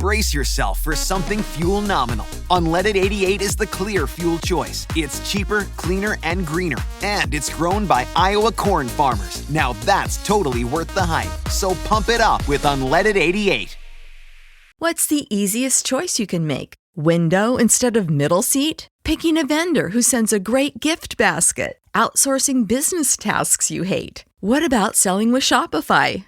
Brace yourself for something fuel-nominal. Unleaded 88 is the clear fuel choice. It's cheaper, cleaner, and greener. And it's grown by Iowa corn farmers. Now that's totally worth the hype. So pump it up with Unleaded 88. What's the easiest choice you can make? Window instead of middle seat? Picking a vendor who sends a great gift basket? Outsourcing business tasks you hate? What about selling with Shopify?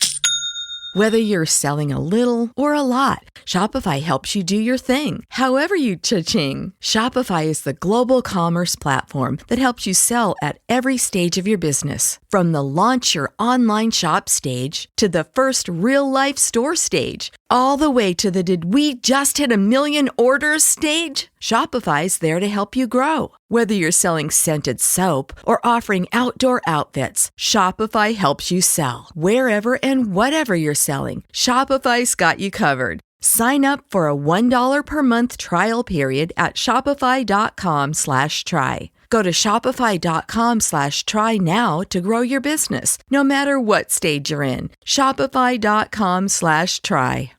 Whether you're selling a little or a lot, Shopify helps you do your thing, however you cha-ching. Shopify is the global commerce platform that helps you sell at every stage of your business. From the launch your online shop stage to the first real-life store stage, all the way to the did we just hit 1 million orders stage. Shopify's there to help you grow. Whether you're selling scented soap or offering outdoor outfits, Shopify helps you sell. Wherever and whatever you're selling, Shopify's got you covered. Sign up for a $1 per month trial period at shopify.com/try. Go to shopify.com/try now to grow your business, no matter what stage you're in. Shopify.com/try.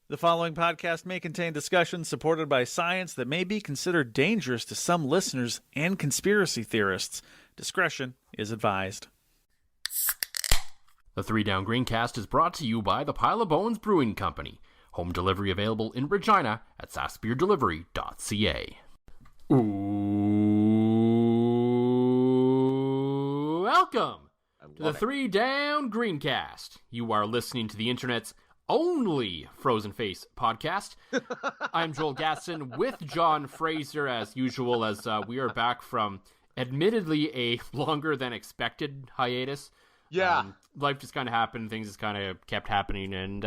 The following podcast may contain discussions supported by science that may be considered dangerous to some listeners and conspiracy theorists. Discretion is advised. The 3 Down Greencast is brought to you by the Pile of Bones Brewing Company. Home delivery available in Regina at sassbeerdelivery.ca. Welcome to the 3 Down Greencast. You are listening to the internet's only Frozen Face podcast. I'm Joel Gasson with John Fraser as usual, as we are back from admittedly a longer than expected hiatus. Yeah. Life just kind of happened. Things just kind of kept happening, and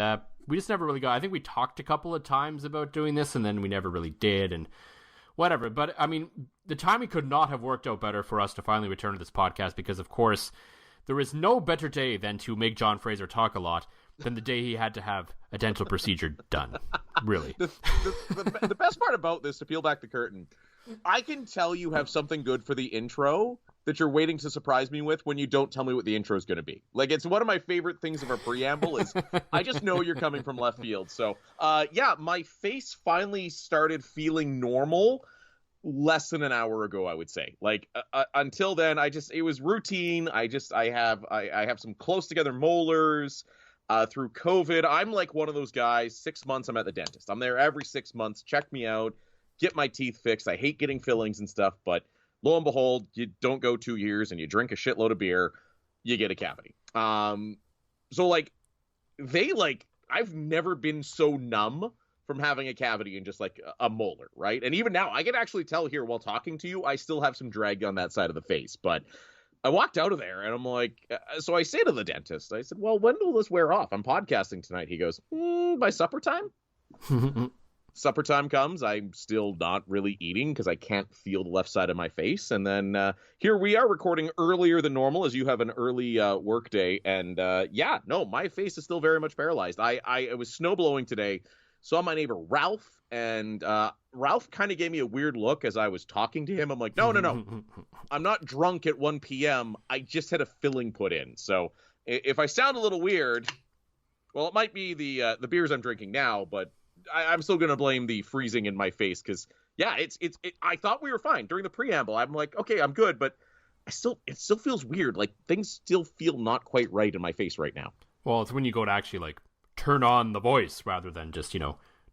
we just never really got. I think we talked a couple of times about doing this, and then we never really did, and whatever. But I mean, the timing could not have worked out better for us to finally return to this podcast, because of course there is no better day than to make John Fraser talk a lot than the day he had to have a dental procedure done. Really. The best part about this, to peel back the curtain, I can tell you have something good for the intro that you're waiting to surprise me with when you don't tell me what the intro is going to be. Like, it's one of my favorite things of a preamble is I just know you're coming from left field. So, yeah, my face finally started feeling normal less than an hour ago, I would say. Like, until then, it was routine. I have some close together molars. Through COVID, I'm like one of those guys, 6 months I'm at the dentist. I'm there every 6 months, check me out, get my teeth fixed. I hate getting fillings and stuff, but lo and behold, you don't go 2 years and you drink a shitload of beer, you get a cavity. So I've never been so numb from having a cavity and just like a molar, right? And even now, I can actually tell here while talking to you, I still have some drag on that side of the face, but I walked out of there and I'm like, so I say to the dentist, I said, well, when will this wear off? I'm podcasting tonight. He goes, by supper time? Supper time comes. I'm still not really eating because I can't feel the left side of my face. And then here we are recording earlier than normal as you have an early work day. And my face is still very much paralyzed. It was snow blowing today. Saw my neighbor Ralph, and Ralph kind of gave me a weird look as I was talking to him. I'm like, no. I'm not drunk at 1 p.m. I just had a filling put in. So if I sound a little weird, well, it might be the beers I'm drinking now, but I'm still going to blame the freezing in my face because, yeah, I thought we were fine. During the preamble, I'm like, okay, I'm good, but it still feels weird. Like, things still feel not quite right in my face right now. Well, it's when you go to actually, like, turn on the voice rather than just,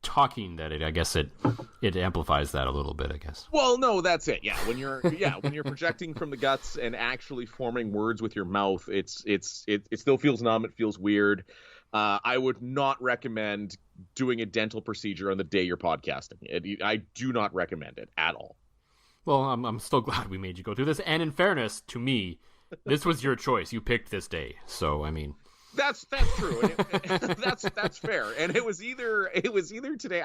talking that it amplifies that a little bit, I guess. Well, no, that's it. Yeah, when you're projecting from the guts and actually forming words with your mouth, it still feels numb. It feels weird. I would not recommend doing a dental procedure on the day you're podcasting. I do not recommend it at all. Well, I'm still glad we made you go through this. And in fairness to me, this was your choice. You picked this day. So, I mean, That's true. That's fair. And it was either today.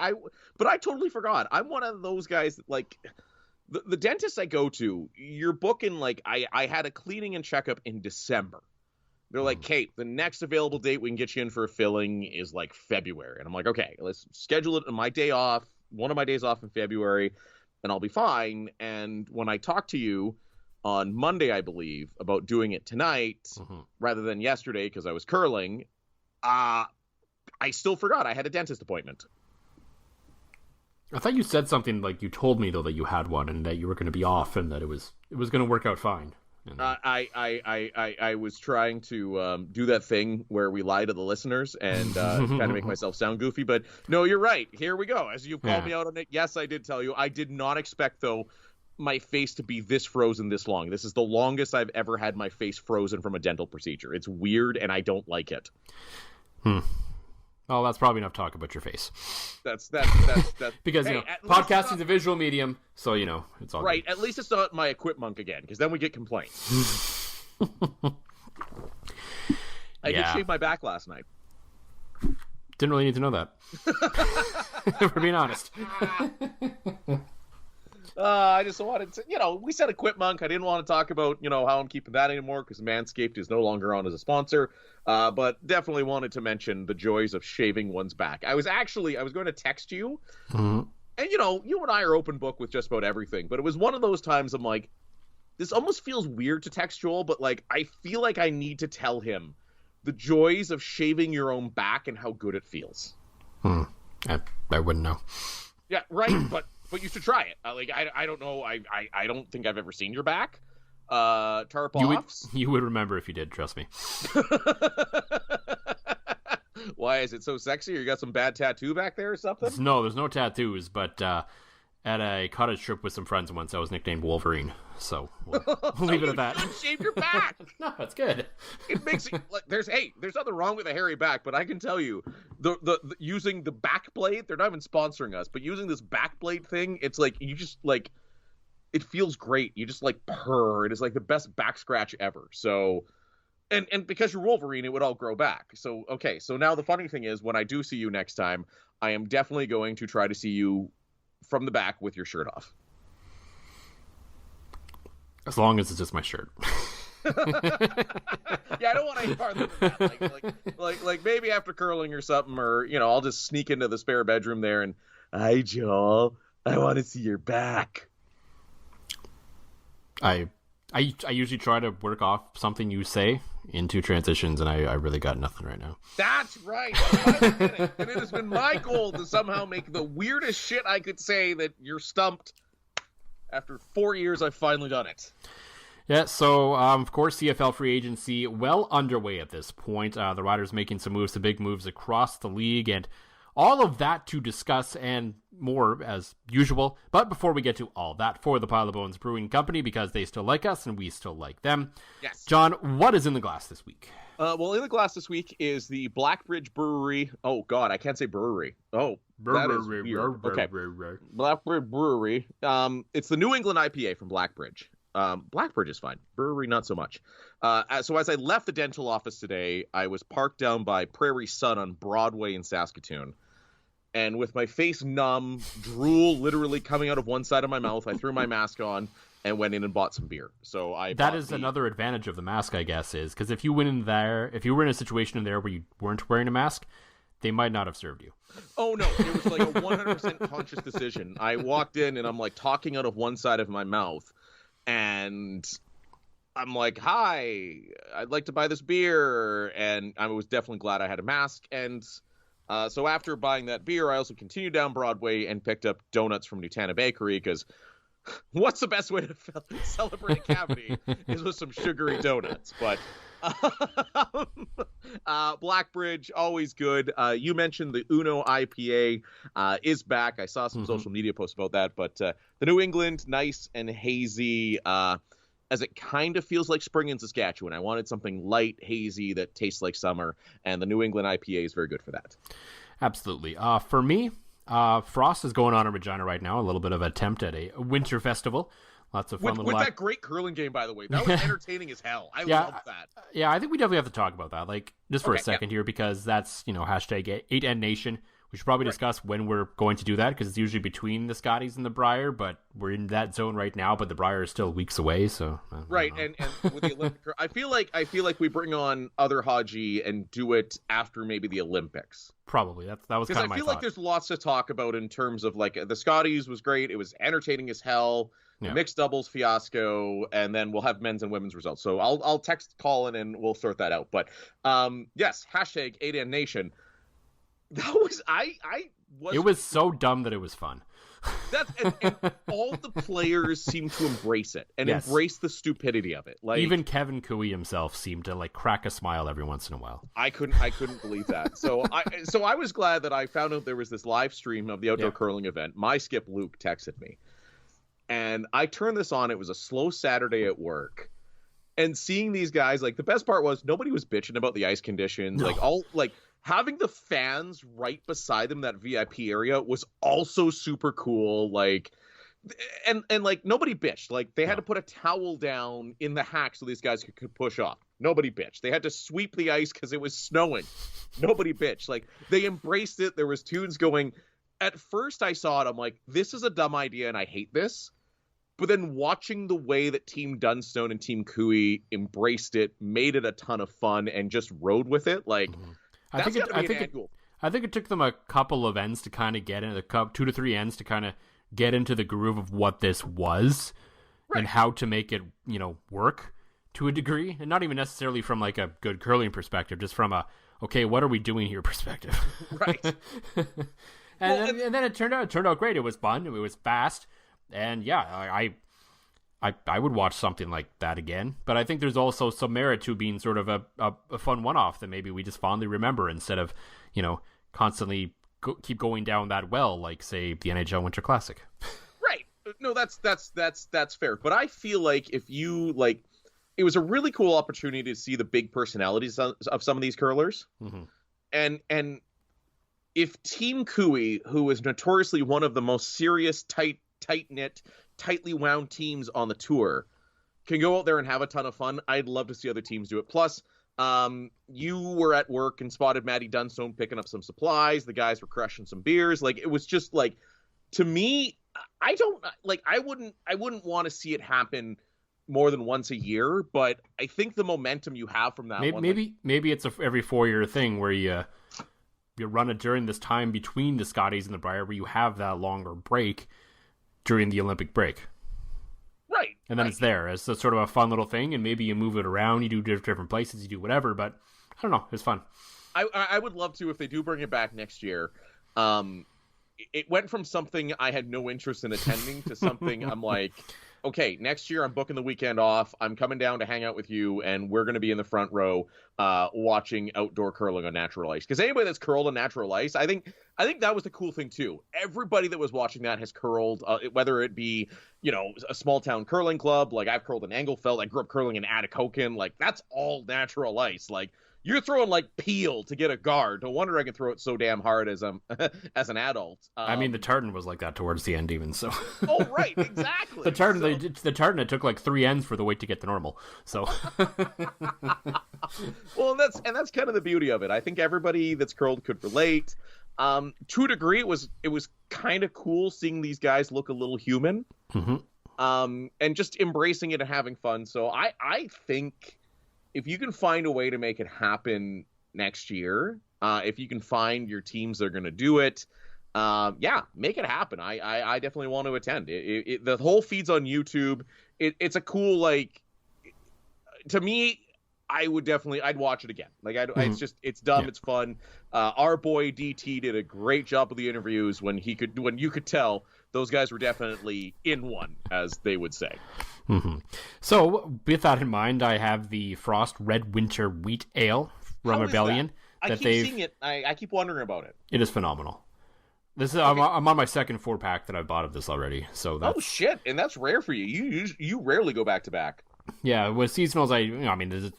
But I totally forgot. I'm one of those guys that, like, the dentist I go to, you're booking, like, I had a cleaning and checkup in December. They're like, Kate, the next available date we can get you in for a filling is like February. And I'm like, okay, let's schedule it on my day off, one of my days off in February, and I'll be fine. And when I talk to you on Monday, I believe, about doing it tonight rather than yesterday because I was curling, I still forgot I had a dentist appointment. I thought you said something like you told me though that you had one and that you were going to be off and that it was going to work out fine. I was trying to do that thing where we lie to the listeners and kind of make myself sound goofy, but no, you're right. Here we go. As you called me out on it, yes, I did tell you. I did not expect though my face to be this frozen this long. This is the longest I've ever had my face frozen from a dental procedure. It's weird and I don't like it. Well, that's probably enough talk about your face. That's because hey, podcasting's a visual medium, so it's all right. good. At least it's not my equipment again, because then we get complaints. I did shave my back last night. Didn't really need to know that. If we're being honest. I just wanted to, we said equipment. I didn't want to talk about, how I'm keeping that anymore because Manscaped is no longer on as a sponsor. But definitely wanted to mention the joys of shaving one's back. I was going to text you, and you and I are open book with just about everything. But it was one of those times I'm like, this almost feels weird to text Joel, but like I feel like I need to tell him the joys of shaving your own back and how good it feels. I wouldn't know. Yeah, right. But you should try it. I don't know. I don't think I've ever seen your back. Tarp offs. You would remember if you did. Trust me. Why is it so sexy? Or you got some bad tattoo back there or something? No, there's no tattoos. But at a cottage trip with some friends once, I was nicknamed Wolverine. So we'll leave it at that. You shaved your back. No, that's good. It makes it like there's nothing wrong with a hairy back, but I can tell you the using the back blade. They're not even sponsoring us, but using this back blade thing, it's like you just like it feels great. You just like purr. It is like the best back scratch ever. So, and because you're Wolverine, it would all grow back. So okay. So now the funny thing is, when I do see you next time, I am definitely going to try to see you from the back with your shirt off. As long as it's just my shirt. Yeah, I don't want any farther than that. Like maybe after curling or something, or I'll just sneak into the spare bedroom there and, hi Joel, I want to see your back. I usually try to work off something you say into transitions, and I really got nothing right now. That's right. And it has been my goal to somehow make the weirdest shit I could say that you're stumped. After 4 years, I've finally done it. Yeah, so, of course, CFL Free Agency well underway at this point. The Riders making some moves, the big moves across the league, and all of that to discuss and more as usual. But before we get to all that, for the Pile of Bones Brewing Company, because they still like us and we still like them. Yes. John, what is in the glass this week? Well, in the glass this week is the Blackbridge Brewery. Oh, God, I can't say brewery. Oh, that is weird. Okay. Blackbridge Brewery. It's the New England IPA from Blackbridge. Blackbridge is fine. Brewery, not so much. So as I left the dental office today, I was parked down by Prairie Sun on Broadway in Saskatoon. And with my face numb, drool literally coming out of one side of my mouth, I threw my mask on and went in and bought some beer. So that is another advantage of the mask, I guess, is because if you went in there, if you were in a situation in there where you weren't wearing a mask, they might not have served you. Oh, no. It was like a 100% conscious decision. I walked in and I'm like talking out of one side of my mouth. And I'm like, hi, I'd like to buy this beer. And I was definitely glad I had a mask. And so after buying that beer, I also continued down Broadway and picked up donuts from Nutana Bakery because what's the best way to celebrate a cavity is with some sugary donuts. But Blackbridge, always good. You mentioned the Uno IPA is back. I saw some social media posts about that. But the New England, nice and hazy, as it kind of feels like spring in Saskatchewan. I wanted something light, hazy, that tastes like summer. And the New England IPA is very good for that. Absolutely. For me, Frost is going on in Regina right now. A little bit of an attempt at a winter festival. Lots of fun. With that great curling game, by the way. That was entertaining as hell. I love that. Yeah, I think we definitely have to talk about that. Like, just for a second here, because that's, hashtag 8NNation. We should probably discuss when we're going to do that, because it's usually between the Scotties and the Briar, but we're in that zone right now, but the Briar is still weeks away, so... Right, and with the Olympic... I feel like we bring on other Haji and do it after maybe the Olympics. Probably. That was kind of my thought. Because I feel like there's lots to talk about in terms of, like, the Scotties was great, it was entertaining as hell, the mixed doubles fiasco, and then we'll have men's and women's results. So I'll text Colin and we'll sort that out. But, yes, hashtag 8NNation. That was... It was so dumb that it was fun. and all the players seem to embrace it and embrace the stupidity of it. Like, even Kevin Cooey himself seemed to like crack a smile every once in a while. I couldn't believe that. So I was glad that I found out there was this live stream of the outdoor curling event. My skip Luke texted me, and I turned this on. It was a slow Saturday at work, and seeing these guys, like, the best part was nobody was bitching about the ice conditions. No. Having the fans right beside them, that VIP area, was also super cool. Like, and like, nobody bitched. Like, they had to put a towel down in the hack so these guys could push off. Nobody bitched. They had to sweep the ice because it was snowing. Nobody bitched. Like, they embraced it. There was tunes going. At first I saw it, I'm like, this is a dumb idea and I hate this. But then watching the way that Team Dunstone and Team Cooey embraced it, made it a ton of fun, and just rode with it, like... I think it took them a couple of ends to kind of get into 2 to 3 ends to kind of get into the groove of what this was and how to make it, work to a degree, and not even necessarily from like a good curling perspective, just from a, okay, what are we doing here perspective. Right. and then it turned out great. It was fun. It was fast. And yeah, I would watch something like that again, but I think there's also some merit to being sort of a fun one-off that maybe we just fondly remember instead of, constantly keep going down that well, like, say, the NHL Winter Classic. Right. No, that's fair. But I feel like if you, like, it was a really cool opportunity to see the big personalities of some of these curlers. Mm-hmm. And if Team Cooey, who is notoriously one of the most serious, tight-knit, tightly wound teams on the tour, can go out there and have a ton of fun, I'd love to see other teams do it. Plus, you were at work and spotted Matty Dunstone picking up some supplies. The guys were crushing some beers. Like, it was just like, to me, I wouldn't want to see it happen more than once a year, but I think the momentum you have from that maybe it's a every 4-year thing where you run it during this time between the Scotties and the Brier, where you have that longer break during the Olympic break. Right. And then it's there as sort of a fun little thing, and maybe you move it around, you do different places, you do whatever, but I don't know, it's fun. I would love to, if they do bring it back next year. It went from something I had no interest in attending to something I'm like, okay, next year I'm booking the weekend off. I'm coming down to hang out with you, and we're going to be in the front row watching outdoor curling on natural ice. Because anybody that's curled on natural ice, I think that was the cool thing too. Everybody that was watching that has curled, whether it be, a small town curling club. Like, I've curled in Anglefeld. I grew up curling in Atikokan. Like, that's all natural ice. Like, you're throwing like peel to get a guard. No wonder I can throw it so damn hard as an adult. I mean, the tartan was like that towards the end, even so. Oh, right, exactly. the tartan it took like 3 ends for the weight to get to normal. So. Well, that's kind of the beauty of it. I think everybody that's curled could relate. To a degree, it was kind of cool seeing these guys look a little human, and just embracing it and having fun. So I think, if you can find a way to make it happen next year, if you can find your teams that are going to do it, make it happen. I definitely want to attend. The whole feed's on YouTube. It's a cool, like, to me, I'd watch it again. Like, it's dumb. Yeah. It's fun. Our boy DT did a great job with the interviews when you could tell those guys were definitely in one, as they would say. Mm-hmm. So, with that in mind, I have the Frost Red Winter Wheat Ale from Rebellion. I keep seeing it. I keep wondering about it. It is phenomenal. This is I'm on my second 4-pack that I've bought of this already. So that's... Oh shit! And that's rare for you. You rarely go back to back. Yeah, with seasonals,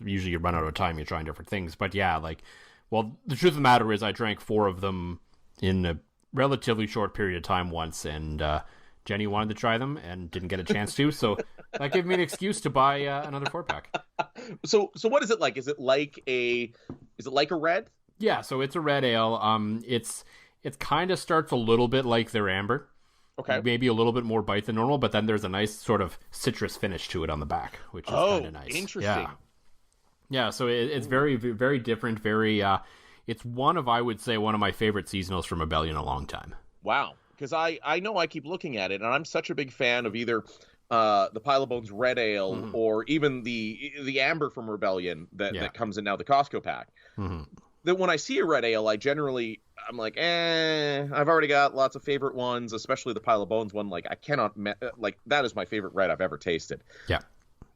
usually you run out of time. You're trying different things, but yeah, the truth of the matter is, I drank 4 of them in a relatively short period of time once, and Jenny wanted to try them and didn't get a chance to, so that gave me an excuse to buy another 4-pack. So what is it like? Is it like a red? Yeah, so it's a red ale. It kind of starts a little bit like their amber. Okay. Maybe a little bit more bite than normal, but then there's a nice sort of citrus finish to it on the back, which is kind of nice. Interesting. Yeah, so it's very, very different. Very, it's one of my favorite seasonals from Rebellion in a long time. Wow. Because I know I keep looking at it, and I'm such a big fan of either the Pile of Bones Red Ale, or even the Amber from Rebellion that comes in now, the Costco pack. Mm-hmm. that when I see a red ale, I'm like, I've already got lots of favorite ones, especially the Pile of Bones one. Like, I cannot, that is my favorite red I've ever tasted. Yeah.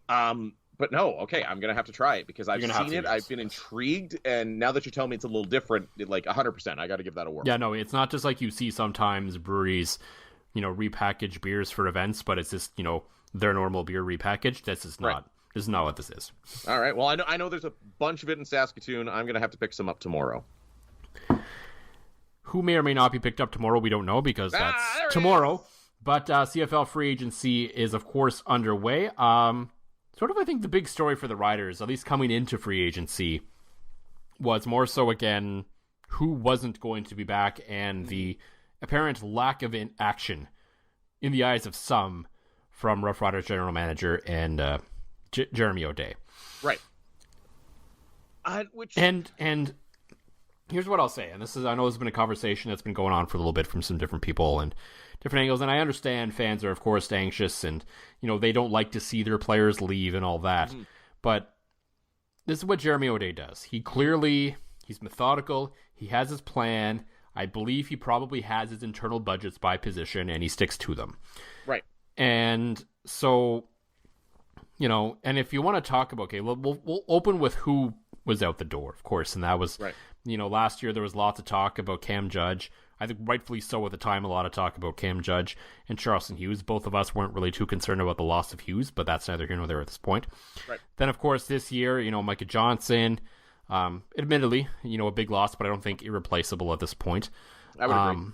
But no, okay, I'm going to have to try it because I've seen it. Yes. I've been intrigued. And now that you tell me it's a little different, like 100%, I got to give that a whirl. Yeah, no, it's not just like you see sometimes breweries, repackage beers for events, but it's just, their normal beer repackaged. This is not what this is. All right. Well, I know there's a bunch of it in Saskatoon. I'm going to have to pick some up tomorrow. Who may or may not be picked up tomorrow, we don't know because that's tomorrow. But CFL Free Agency is, of course, underway. Sort of, I think, the big story for the Riders, at least coming into free agency, was more so, again, who wasn't going to be back and the apparent lack of action in the eyes of some from Rough Riders general manager and Jeremy O'Day. Right. And here's what I'll say, and I know this has been a conversation that's been going on for a little bit from some different people and different angles, and I understand fans are, of course, anxious, and, they don't like to see their players leave and all that, but this is what Jeremy O'Day does. He's methodical, he has his plan, I believe he probably has his internal budgets by position, and he sticks to them. Right. And so, and if you want to talk about, okay, we'll open with who was out the door, of course, and that was, last year there was lots of talk about Cam Judge. I think rightfully so at the time, a lot of talk about Cam Judge and Charleston Hughes. Both of us weren't really too concerned about the loss of Hughes, but that's neither here nor there at this point. Right. Then, of course, this year, Micah Johnson, admittedly, a big loss, but I don't think irreplaceable at this point. I would agree.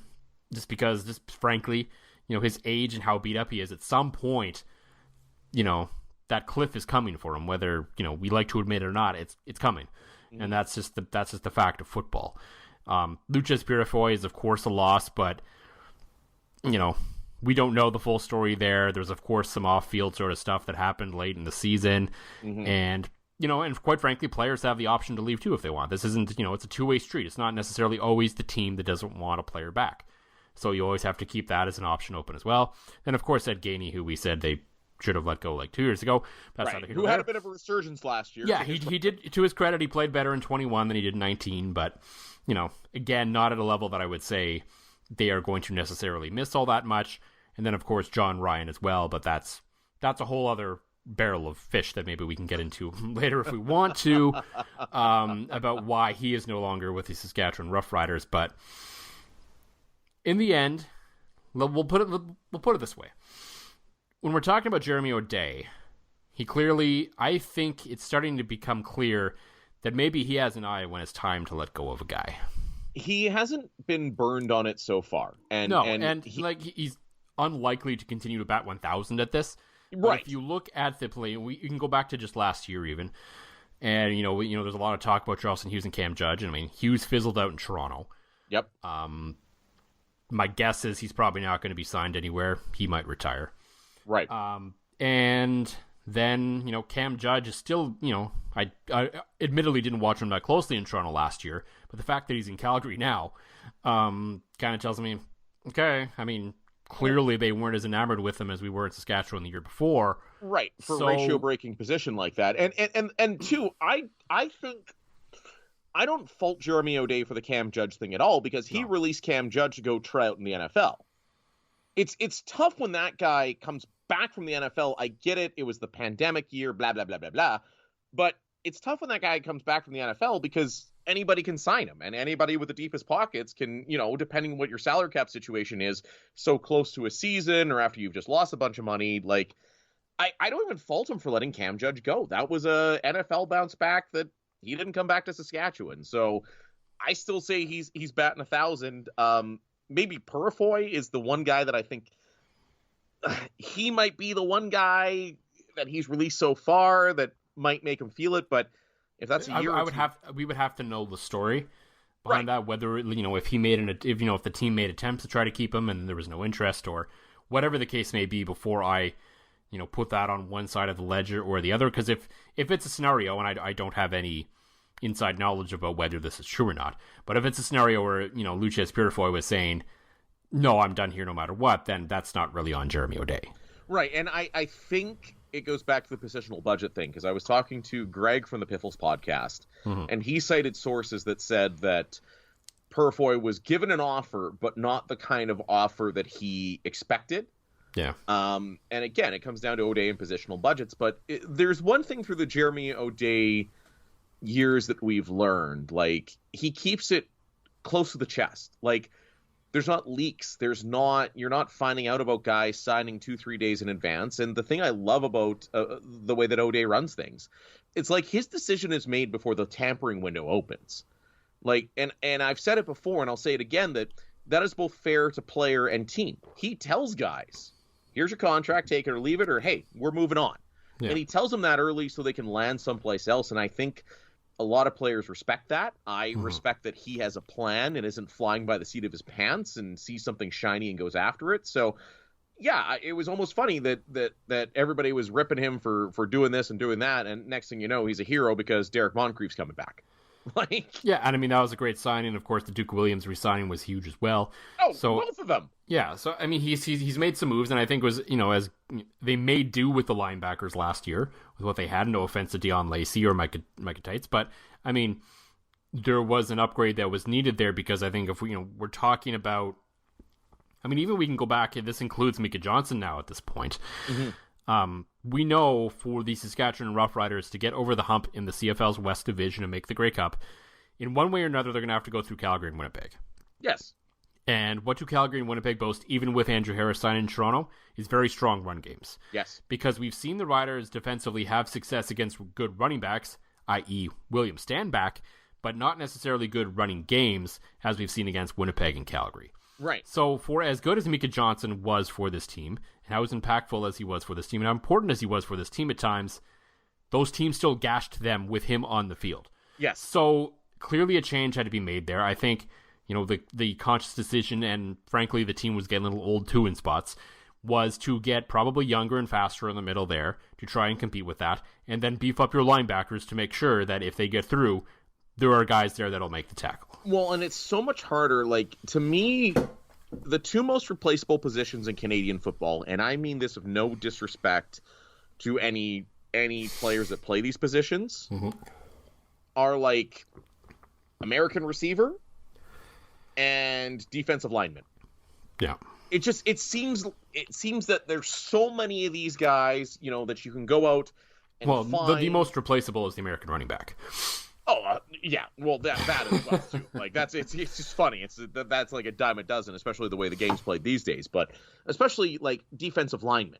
Just frankly, his age and how beat up he is, at some point, that cliff is coming for him, whether, we like to admit it or not, it's coming. Mm-hmm. And that's just the fact of football. Luciez Purifoy is, of course, a loss, but, we don't know the full story there. There's, of course, some off-field sort of stuff that happened late in the season. Mm-hmm. And, and quite frankly, players have the option to leave, too, if they want. This isn't, it's a two-way street. It's not necessarily always the team that doesn't want a player back. So you always have to keep that as an option open as well. And, of course, Ed Gainey, who we said they should have let go like 2 years ago. That's right. Who had a bit of a resurgence last year. Yeah, he did, to his credit, he played better in 21 than he did in 19, but, again, not at a level that I would say they are going to necessarily miss all that much. And then, of course, John Ryan as well, but that's a whole other barrel of fish that maybe we can get into later if we want to, about why he is no longer with the Saskatchewan Roughriders. But in the end, we'll put it this way. When we're talking about Jeremy O'Day, he clearly, I think it's starting to become clear that maybe he has an eye when it's time to let go of a guy. He hasn't been burned on it so far. He's unlikely to continue to bat 1,000 at this. Right. But if you look at the play, you can go back to just last year even, and there's a lot of talk about Charleston Hughes and Cam Judge, and Hughes fizzled out in Toronto. Yep. My guess is he's probably not going to be signed anywhere. He might retire. Right. And then, Cam Judge is still, I admittedly didn't watch him that closely in Toronto last year, but the fact that he's in Calgary now kind of tells me, okay, clearly they weren't as enamored with him as we were in Saskatchewan the year before. Right, for ratio breaking position like that. And two, I think I don't fault Jeremy O'Day for the Cam Judge thing at all, because he released Cam Judge to go try out in the NFL. It's tough when that guy comes back from the NFL. I get it. It was the pandemic year, blah, blah, blah, blah, blah. But it's tough when that guy comes back from the NFL because anybody can sign him, and anybody with the deepest pockets can, depending on what your salary cap situation is, so close to a season or after you've just lost a bunch of money, like I don't even fault him for letting Cam Judge go. That was a NFL bounce back that he didn't come back to Saskatchewan. So I still say he's batting 1,000. Maybe Purifoy is the one guy that I think he might be the one guy that he's released so far that might make him feel it. But if that's a year, we would have to know the story behind that. Whether if he made if the team made attempts to try to keep him and there was no interest or whatever the case may be before I put that on one side of the ledger or the other. Because if it's a scenario, and I don't have any inside knowledge about whether this is true or not, but if it's a scenario where Luciez Purifoy was saying, no, I'm done here no matter what, then that's not really on Jeremy O'Day. Right, and I think it goes back to the positional budget thing, because I was talking to Greg from the Piffles podcast, and he cited sources that said that Purifoy was given an offer, but not the kind of offer that he expected. Yeah. And again, it comes down to O'Day and positional budgets, but there's one thing through the Jeremy O'Day years that we've learned. Like, he keeps it close to the chest. Like, there's not leaks. You're not finding out about guys signing 2-3 days in advance. And the thing I love about the way that O'Day runs things, it's like his decision is made before the tampering window opens. Like, and I've said it before, and I'll say it again, that is both fair to player and team. He tells guys, here's your contract, take it or leave it, or hey, we're moving on. Yeah. And he tells them that early so they can land someplace else. And I think a lot of players respect that. I respect that he has a plan and isn't flying by the seat of his pants and sees something shiny and goes after it. So, yeah, it was almost funny that everybody was ripping him for doing this and doing that. And next thing you know, he's a hero because Derek Moncrief's coming back. Yeah, and I mean, that was a great signing. Of course, the Duke Williams re-signing was huge as well. Oh, so, both of them. Yeah, so I mean, he's made some moves, and I think was, as they made do with the linebackers last year with what they had. No offense to Dion Lacey or Micah Tights, but I mean, there was an upgrade that was needed there, because I think if we're talking about, I mean, even we can go back. This includes Micah Johnson now at this point. We know for the Saskatchewan Roughriders to get over the hump in the CFL's West Division and make the Grey Cup, in one way or another, they're going to have to go through Calgary and Winnipeg. Yes. And what do Calgary and Winnipeg boast, even with Andrew Harris signing in Toronto, is very strong run games. Yes. Because we've seen the Riders defensively have success against good running backs, i.e. William Stanback, but not necessarily good running games, as we've seen against Winnipeg and Calgary. Right. So for as good as Micah Johnson was for this team, and how as impactful as he was for this team, and how important as he was for this team at times, those teams still gashed them with him on the field. Yes. So clearly a change had to be made there. I think, the conscious decision, and frankly the team was getting a little old too in spots, was to get probably younger and faster in the middle there to try and compete with that, and then beef up your linebackers to make sure that if they get through, there are guys there that'll make the tackle. Well, and it's so much harder. Like, to me, the two most replaceable positions in Canadian football, and I mean this with no disrespect to any players that play these positions, are like American receiver and defensive lineman. Yeah. It seems that there's so many of these guys, that you can go out and find. The most replaceable is the American running back. Oh, yeah. Well, that as well, too. Like, it's just funny. That's like a dime a dozen, especially the way the game's played these days. But especially, like, defensive linemen.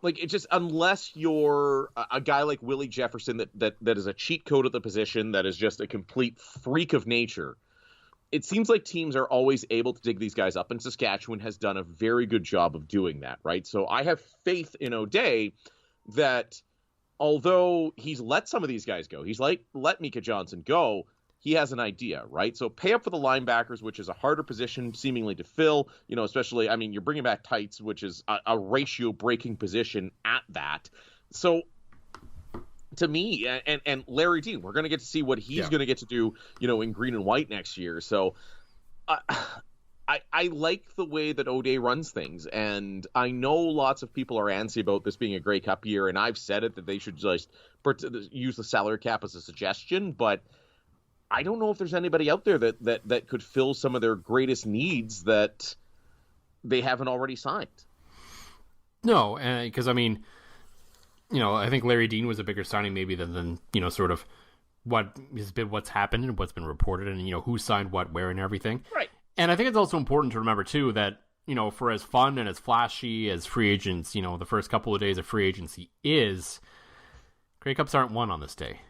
Like, it just, unless you're a guy like Willie Jefferson that is a cheat code at the position, that is just a complete freak of nature, it seems like teams are always able to dig these guys up, and Saskatchewan has done a very good job of doing that, right? So I have faith in O'Day that, although he's let some of these guys go, he's let Micah Johnson go, he has an idea, right? So pay up for the linebackers, which is a harder position seemingly to fill, especially, I mean, you're bringing back Tights, which is a ratio breaking position at that. So to me, and Larry Dean, we're going to get to see what he's going to get to do, in green and white next year. So I like the way that O'Day runs things, and I know lots of people are antsy about this being a Grey Cup year, and I've said it that they should just use the salary cap as a suggestion, but I don't know if there's anybody out there that could fill some of their greatest needs that they haven't already signed. No, because I mean, I think Larry Dean was a bigger signing maybe than sort of what has been what's happened and what's been reported, and who signed what, where, and everything. Right. And I think it's also important to remember, too, that, for as fun and as flashy as free agents, the first couple of days of free agency is, Grey Cups aren't won on this day.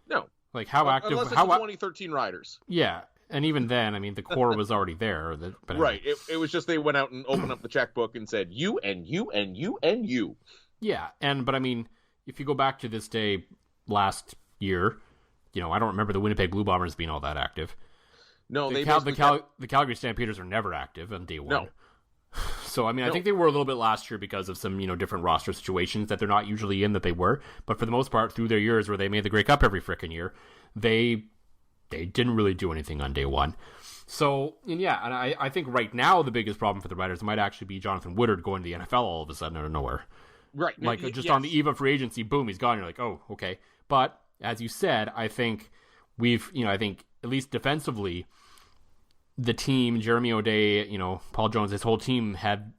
No. Like, how active... Unless it's the 2013 Riders. Yeah. And even then, I mean, the core was already there. But right. It was just they went out and opened up the checkbook and said, you and you and you and you. Yeah. But, I mean, if you go back to this day last year, I don't remember the Winnipeg Blue Bombers being all that active. No, the Calgary Stampeders are never active on day one. No. So, I mean, I think they were a little bit last year because of some, different roster situations that they're not usually in that they were. But for the most part, through their years where they made the Grey Cup every frickin' year, they didn't really do anything on day one. So, and I think right now the biggest problem for the Riders might actually be Jonathan Woodard going to the NFL all of a sudden out of nowhere. Right. Like just on the eve of free agency, boom, he's gone. You're like, oh, okay. But as you said, I think I think at least defensively, the team, Jeremy O'Day, Paul Jones, his whole team had,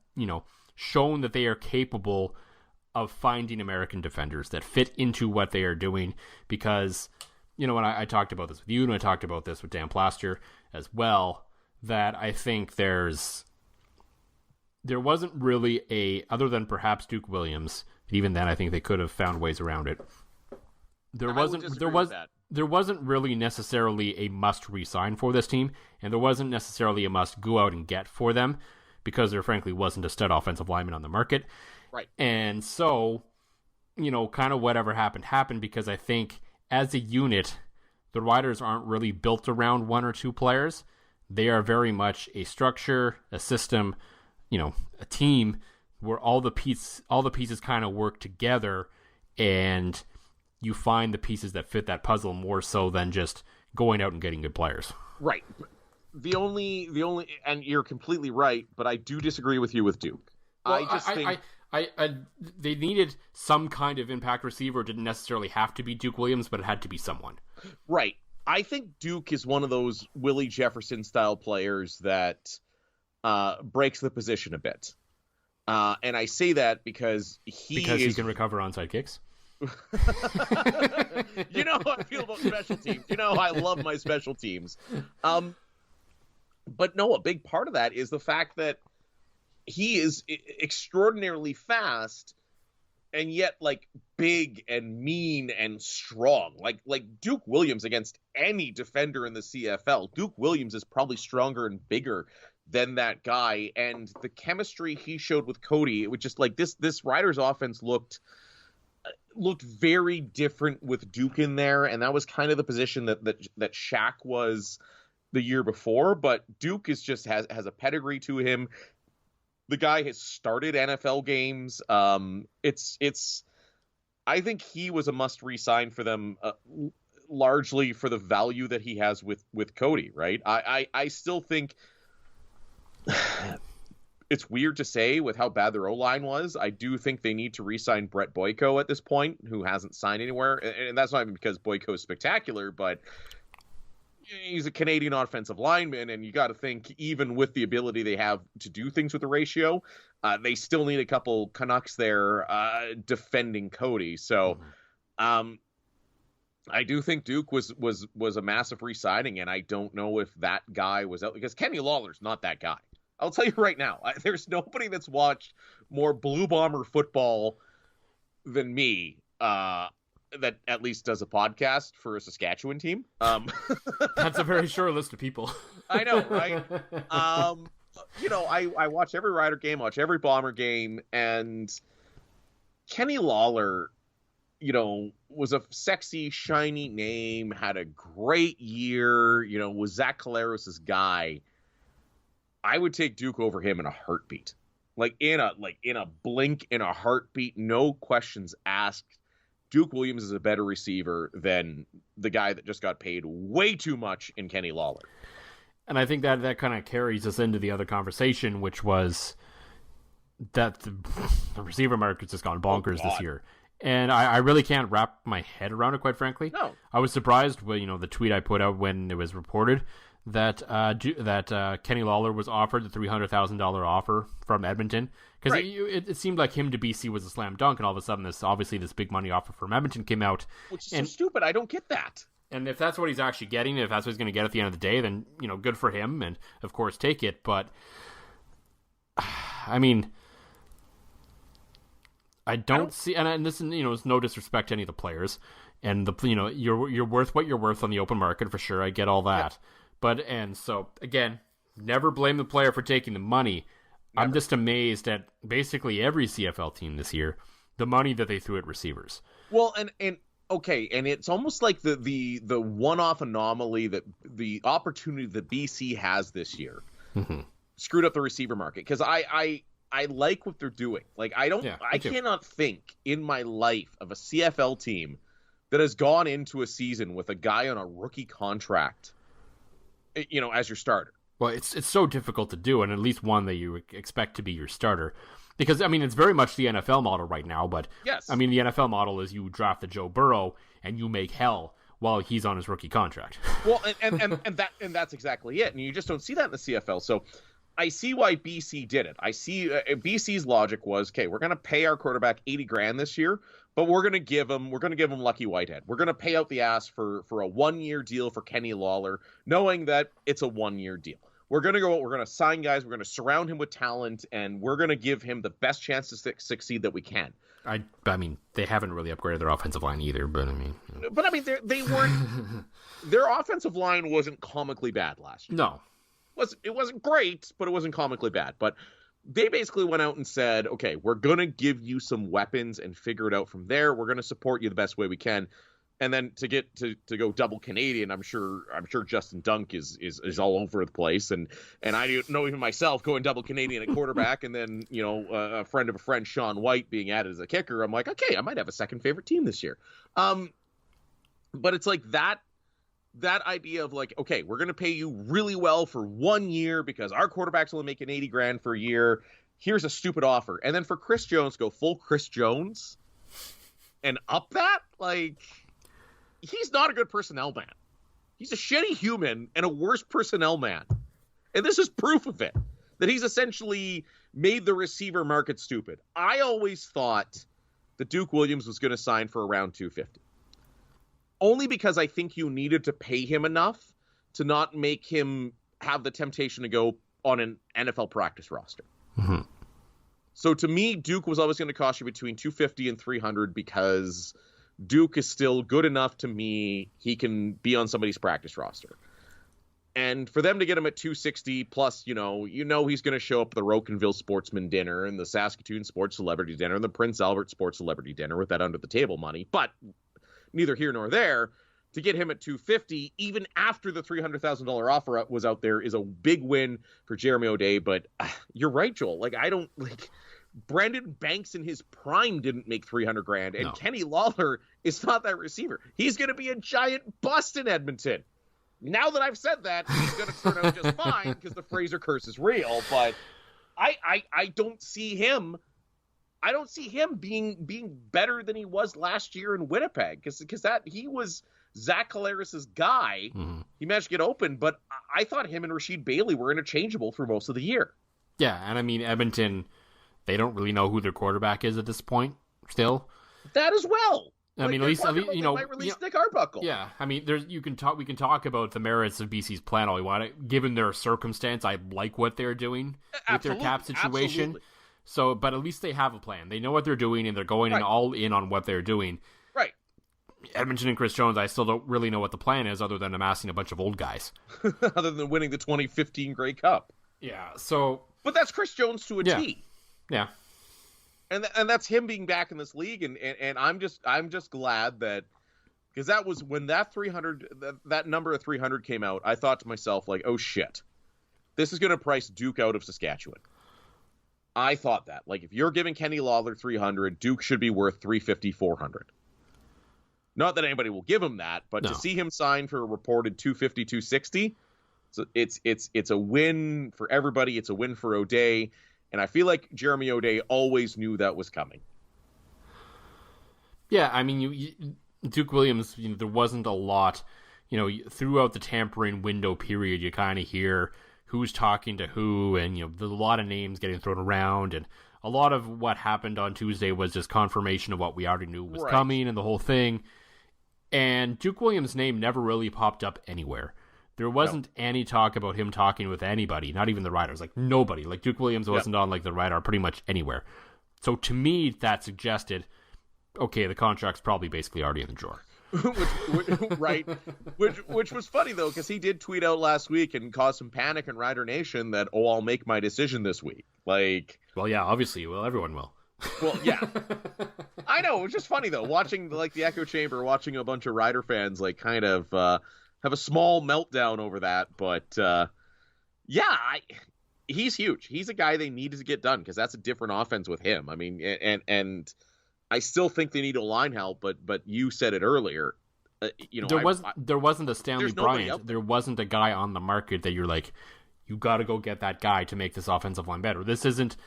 shown that they are capable of finding American defenders that fit into what they are doing. Because, when I talked about this with you, and I talked about this with Dan Plaster as well, that I think there wasn't really other than perhaps Duke Williams, even then I think they could have found ways around it. There wasn't really necessarily a must re-sign for this team, and there wasn't necessarily a must go out and get for them, because there frankly wasn't a stud offensive lineman on the market. Right. And so, kind of whatever happened, because I think as a unit, the Riders aren't really built around one or two players. They are very much a structure, a system, a team where all the pieces kind of work together, and you find the pieces that fit that puzzle more so than just going out and getting good players. Right. The only, and you're completely right, but I do disagree with you with Duke. Well, they needed some kind of impact receiver. It didn't necessarily have to be Duke Williams, but it had to be someone. Right. I think Duke is one of those Willie Jefferson style players that breaks the position a bit. And I say that because he can recover onside kicks. You know how I feel about special teams. You know I love my special teams. But no, a big part of that is the fact that he is extraordinarily fast, and yet like big and mean and strong. Like Duke Williams against any defender in the CFL. Duke Williams is probably stronger and bigger than that guy, and the chemistry he showed with Cody, it was just like this Riders offense looked very different with Duke in there, and that was kind of the position that Shaq was the year before. But Duke is just has a pedigree to him. The guy has started NFL games. I think he was a must re-sign for them, largely for the value that he has with Cody. Right? I still think it's weird to say with how bad their O-line was. I do think they need to re-sign Brett Boyko at this point, who hasn't signed anywhere. And that's not even because Boyko is spectacular, but he's a Canadian offensive lineman, and you got to think, even with the ability they have to do things with the ratio, they still need a couple Canucks there defending Cody. So I do think Duke was a massive re-signing, and I don't know if that guy was out, because Kenny Lawler's not that guy. I'll tell you right now, there's nobody that's watched more Blue Bomber football than me that at least does a podcast for a Saskatchewan team. That's a very short list of people. I know, right? I watch every Rider game, watch every Bomber game, and Kenny Lawler, was a sexy, shiny name, had a great year, was Zach Caleros' guy. I would take Duke over him in a heartbeat. In a blink, in a heartbeat, no questions asked. Duke Williams is a better receiver than the guy that just got paid way too much in Kenny Lawler. And I think that kind of carries us into the other conversation, which was that the receiver market's just gone bonkers this year. And I really can't wrap my head around it, quite frankly. No. I was surprised with, the tweet I put out when it was reported that Kenny Lawler was offered the $300,000 offer from Edmonton, because right. it seemed like him to BC was a slam dunk, and all of a sudden this big money offer from Edmonton came out, which is so stupid. I don't get that. And if that's what he's actually getting, if that's what he's going to get at the end of the day, then good for him, and of course take it. But I mean, I don't see, and this is no disrespect to any of the players, and you're worth what you're worth on the open market for sure. I get all that. Yeah. But, and so, again, never blame the player for taking the money. Never. I'm just amazed at basically every CFL team this year, the money that they threw at receivers. Well, and okay, and it's almost like the one-off anomaly that the opportunity that BC has this year screwed up the receiver market. Because I like what they're doing. I cannot think in my life of a CFL team that has gone into a season with a guy on a rookie contract, as your starter. Well, it's so difficult to do, and at least one that you expect to be your starter. Because, I mean, it's very much the NFL model right now, but yes. I mean, the NFL model is you draft the Joe Burrow and you make hell while he's on his rookie contract. Well, and that's exactly it. And you just don't see that in the CFL. So I see why BC did it. I see BC's logic was, okay, we're going to pay our quarterback $80,000 this year, but we're going to give him Lucky Whitehead. We're going to pay out the ass for a 1-year deal for Kenny Lawler, knowing that it's a 1-year deal. We're going to sign guys, we're going to surround him with talent, and we're going to give him the best chance to succeed that we can. I mean, they haven't really upgraded their offensive line either, but I mean... But I mean, they weren't... Their offensive line wasn't comically bad last year. No. It wasn't great, but it wasn't comically bad. But they basically went out and said, okay, we're going to give you some weapons and figure it out from there. We're going to support you the best way we can. And then to get to go double Canadian, I'm sure Justin Dunk is all over the place, and I know even myself going double Canadian at quarterback, and then a friend of a friend, Sean White, being added as a kicker. I'm like, okay, I might have a second favorite team this year. But it's like that idea of like, okay, we're gonna pay you really well for 1 year because our quarterback's only making $80,000 for a year. Here's a stupid offer, and then for Chris Jones, go full Chris Jones, and up that like. He's not a good personnel man. He's a shitty human and a worse personnel man. And this is proof of it, that he's essentially made the receiver market stupid. I always thought that Duke Williams was going to sign for around $250. Only because I think you needed to pay him enough to not make him have the temptation to go on an NFL practice roster. Mm-hmm. So to me, Duke was always going to cost you between $250 and $300 because Duke is still good enough to me. He can be on somebody's practice roster. And for them to get him at $260 plus, he's going to show up at the Rocanville Sportsman Dinner and the Saskatoon Sports Celebrity Dinner and the Prince Albert Sports Celebrity Dinner with that under the table money. But neither here nor there. To get him at $250, even after the $300,000 offer was out there, is a big win for Jeremy O'Day. But you're right, Joel. Brandon Banks in his prime didn't make $300,000, and no. Kenny Lawler is not that receiver. He's going to be a giant bust in Edmonton. Now that I've said that, he's going to turn out just fine because the Fraser curse is real. But I don't see him. I don't see him being better than he was last year in Winnipeg because that he was Zach Collaris's guy. Mm-hmm. He managed to get open, but I thought him and Rasheed Bailey were interchangeable for most of the year. Yeah, and I mean Edmonton. They don't really know who their quarterback is at this point. Still, that as well. I mean, at least might release Nick Arbuckle. Yeah, I mean, we can talk about the merits of BC's plan all we want. Given their circumstance, I like what they're doing with their cap situation. Absolutely. So, but at least they have a plan. They know what they're doing, and they're going all in on what they're doing. Right. Edmonton and Chris Jones, I still don't really know what the plan is, other than amassing a bunch of old guys. Other than winning the 2015 Grey Cup. Yeah. So, but that's Chris Jones to a T. Yeah. And that's him being back in this league, and I'm just glad that, because that was when that 300 that number of 300 came out. I thought to myself, like, oh shit, this is going to price Duke out of Saskatchewan. I thought that, like, if you're giving Kenny Lawler 300, Duke should be worth 350, 400. Not that anybody will give him that, but to see him sign for a reported 250, 260, so it's a win for everybody. It's a win for O'Day. And I feel like Jeremy O'Day always knew that was coming. Yeah, I mean, Duke Williams, there wasn't a lot, throughout the tampering window period, you kind of hear who's talking to who, and, there's a lot of names getting thrown around, and a lot of what happened on Tuesday was just confirmation of what we already knew was coming and the whole thing. And Duke Williams' name never really popped up anywhere. There wasn't any talk about him talking with anybody, not even the writers, like nobody. Like Duke Williams wasn't on like the radar pretty much anywhere. So to me, that suggested, okay, the contract's probably basically already in the drawer. Which was funny though, because he did tweet out last week and cause some panic in Rider Nation that, I'll make my decision this week. Like, well, yeah, obviously, everyone will. Well, yeah, I know. It was just funny though, watching like the echo chamber, watching a bunch of Rider fans like kind of have a small meltdown over that, but he's huge. He's a guy they needed to get done because that's a different offense with him. I mean, and I still think they need a line help, but you said it earlier. There wasn't a Stanley Bryant. There wasn't a guy on the market that you're like, you got to go get that guy to make this offensive line better. This isn't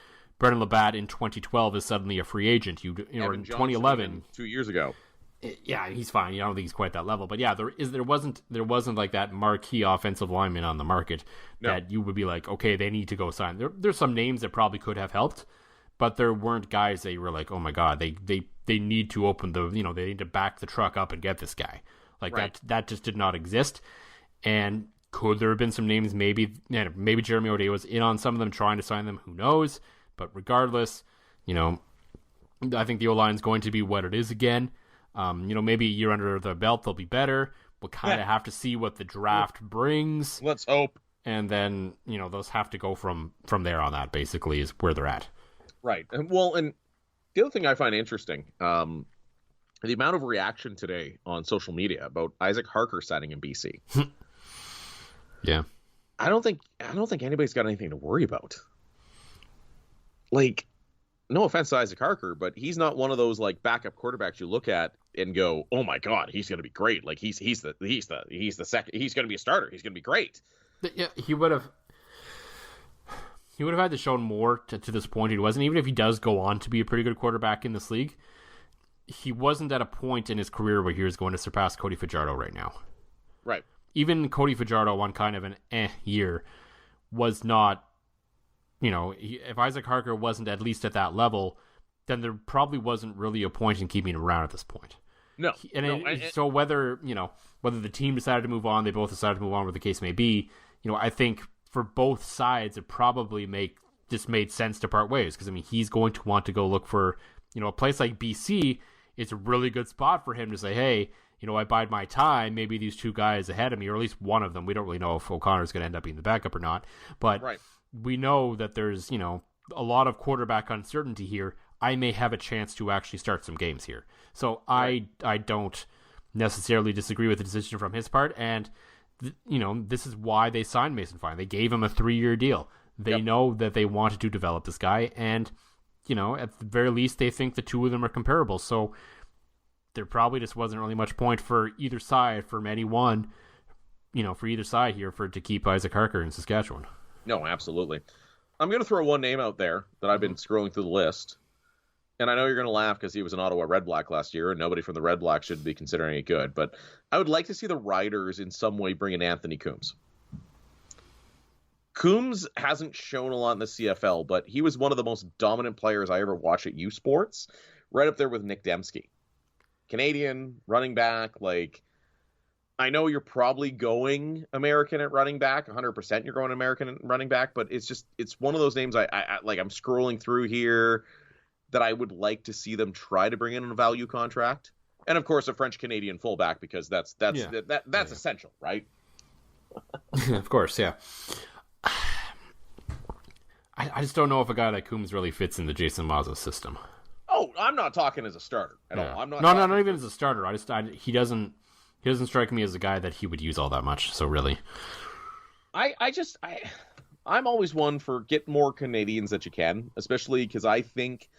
Brendan Labatt in 2012 is suddenly a free agent. You know, Evan in Johnson 2011, 2 years ago. yeah, he's fine. I don't think he's quite that level, but yeah, there wasn't like that marquee offensive lineman on the market that you would be like, okay, they need to go sign. There's some names that probably could have helped, but there weren't guys that you were like, oh my god, they need to open the, you know, they need to back the truck up and get this guy. Like that just did not exist. And could there have been some names? Maybe Jeremy O'Day was in on some of them, trying to sign them. Who knows? But regardless, you know, I think the O-line is going to be what it is again. You know, maybe a year under the belt they'll be better. We'll kind of have to see what the draft brings. Let's hope. And then, you know, those have to go from there on. That basically is where they're at. Right. And the other thing I find interesting, the amount of reaction today on social media about Isaac Harker signing in BC. Yeah. I don't think anybody's got anything to worry about. Like, no offense to Isaac Harker, but he's not one of those like backup quarterbacks you look at and go, "Oh my God, he's going to be great." Like he's the second. He's going to be a starter. He's going to be great. Yeah, he would have had to show more to this point. He wasn't. Even if he does go on to be a pretty good quarterback in this league, he wasn't at a point in his career where he was going to surpass Cody Fajardo right now. Right. Even Cody Fajardo on kind of an year was not. You know, if Isaac Harker wasn't at least at that level, then there probably wasn't really a point in keeping him around at this point. No. So whether the team decided to move on, they both decided to move on, whatever the case may be, you know, I think for both sides, it probably made sense to part ways. Because, I mean, he's going to want to go look for, you know, a place like BC. It's a really good spot for him to say, hey, you know, I bide my time. Maybe these two guys ahead of me, or at least one of them. We don't really know if O'Connor's going to end up being the backup or not. But we know that there's, you know, a lot of quarterback uncertainty here. I may have a chance to actually start some games here. So I don't necessarily disagree with the decision from his part. And, you know, this is why they signed Mason Fine. They gave him a 3-year deal. They know that they wanted to develop this guy. And, you know, at the very least, they think the two of them are comparable. So there probably just wasn't really much point for either side, from anyone, you know, for either side here to keep Isaac Harker in Saskatchewan. No, absolutely. I'm going to throw one name out there that I've been scrolling through the list. And I know you're going to laugh because he was an Ottawa Red Black last year, and nobody from the Red Black should be considering it good. But I would like to see the Riders in some way bring in Anthony Coombs. Coombs hasn't shown a lot in the CFL, but he was one of the most dominant players I ever watched at U Sports, right up there with Nick Dembski. Canadian, running back, like... I know you're probably going American at running back, 100% you're going American at running back, but it's one of those names I like. I'm scrolling through here that I would like to see them try to bring in a value contract. And of course a French Canadian fullback, because that's essential, right? Of course. Yeah. I just don't know if a guy like Coombs really fits in the Jason Mazza system. Oh, I'm not talking as a starter at all. I'm not. Not even as a starter. He doesn't strike me as a guy that he would use all that much. So really, I'm always one for get more Canadians that you can, especially because I think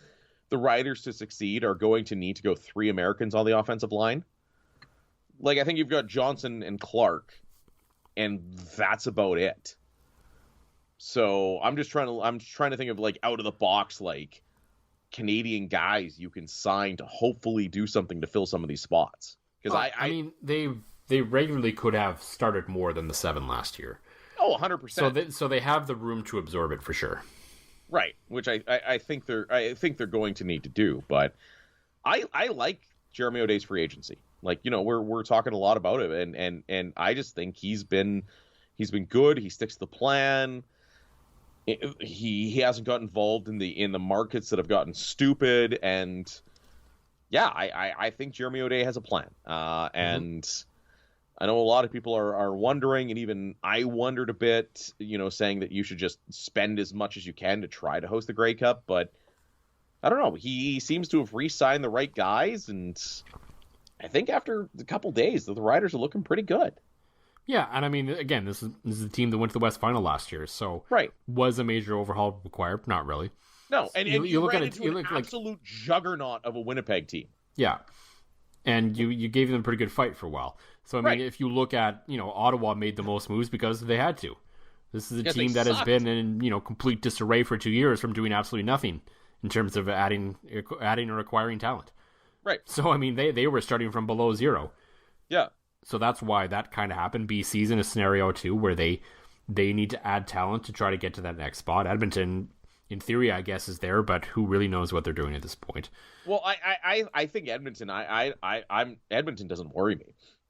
the Riders to succeed are going to need to go 3 Americans on the offensive line. Like, I think you've got Johnson and Clark, and that's about it. So I'm trying to think of like out of the box, like Canadian guys you can sign to hopefully do something to fill some of these spots. Because I mean, they regularly could have started more than the 7 last year. Oh, 100%. So they have the room to absorb it for sure. Right, which I think they're going to need to do. But I like Jeremy O'Day's free agency. Like, you know, we're talking a lot about it, and I just think he's been good. He sticks to the plan. He hasn't got involved in the markets that have gotten stupid, and yeah, I think Jeremy O'Day has a plan. And I know a lot of people are wondering, and even I wondered a bit, you know, saying that you should just spend as much as you can to try to host the Grey Cup. But I don't know. He seems to have re-signed the right guys, and I think after a couple days, the Riders are looking pretty good. Yeah, and I mean, again, this is the team that went to the West Final last year, so was a major overhaul required? Not really. No, and you look at it, you look absolute like juggernaut of a Winnipeg team. Yeah, and you gave them a pretty good fight for a while. So I mean, if you look at, you know, Ottawa made the most moves because they had to. This is a team that has been in, complete disarray for 2 years from doing absolutely nothing in terms of adding or acquiring talent. Right. So, I mean, they were starting from below zero. Yeah. So that's why that kind of happened. BC's in a scenario, too, where they need to add talent to try to get to that next spot. Edmonton, in theory, I guess, is there, but who really knows what they're doing at this point? Well, I think Edmonton, Edmonton doesn't worry me.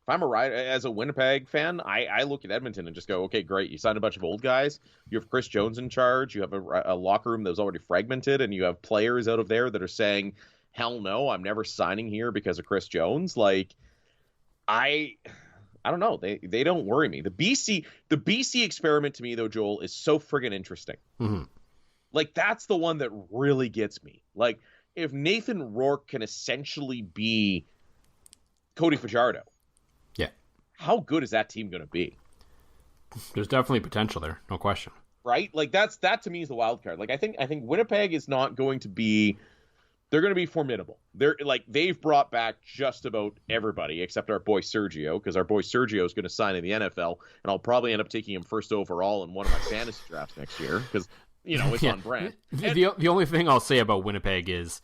If I'm as a Winnipeg fan, I look at Edmonton and just go, okay, great. You signed a bunch of old guys. You have Chris Jones in charge. You have a locker room that was already fragmented, and you have players out of there that are saying, hell no, I'm never signing here because of Chris Jones. Like, I don't know. They don't worry me. The BC experiment to me, though, Joel, is so friggin' interesting. Mm-hmm. Like, that's the one that really gets me. Like, if Nathan Rourke can essentially be Cody Fajardo, yeah, how good is that team going to be? There's definitely potential there, no question. Right? Like, that to me is the wild card. Like, I think Winnipeg is not going to be. They're going to be formidable. They've brought back just about everybody except our boy Sergio, because our boy Sergio is going to sign in the NFL, and I'll probably end up taking him first overall in one of my fantasy drafts next year because it's on brand. The only thing I'll say about Winnipeg is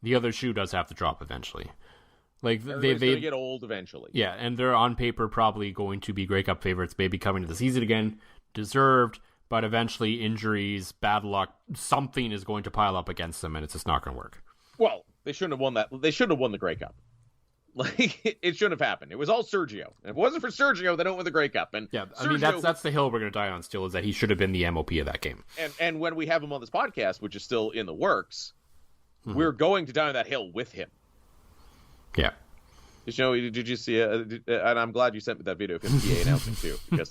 the other shoe does have to drop eventually. Like they get old eventually. Yeah, and they're on paper probably going to be Grey Cup favorites, maybe coming to the season again, deserved. But eventually, injuries, bad luck, something is going to pile up against them, and it's just not going to work. Well, they shouldn't have won that. They shouldn't have won the Grey Cup. Like, it shouldn't have happened. It was all Sergio. And if it wasn't for Sergio, they don't win the Grey Cup. And yeah, I Sergio, mean that's the hill we're going to die on still, is that he should have been the MOP of that game. And when we have him on this podcast, which is still in the works, we're going to die on that hill with him. Yeah. Did you see and I'm glad you sent me that video of him PA announcing too, because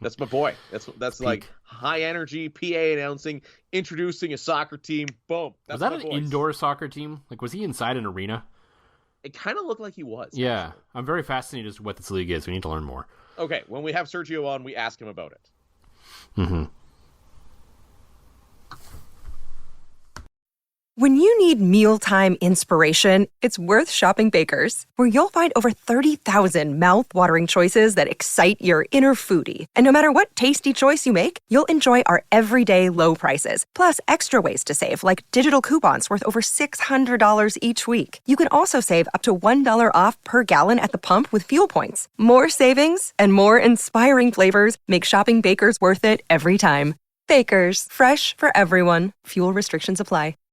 that's my boy. That's like high energy PA announcing, introducing a soccer team. Boom. Was that an indoor soccer team? Like, was he inside an arena? It kind of looked like he was. Yeah. Actually. I'm very fascinated as to what this league is. We need to learn more. Okay. When we have Sergio on, we ask him about it. Mm-hmm. When you need mealtime inspiration, it's worth shopping Baker's, where you'll find over 30,000 mouth-watering choices that excite your inner foodie. And no matter what tasty choice you make, you'll enjoy our everyday low prices, plus extra ways to save, like digital coupons worth over $600 each week. You can also save up to $1 off per gallon at the pump with fuel points. More savings and more inspiring flavors make shopping Baker's worth it every time. Baker's, fresh for everyone. Fuel restrictions apply.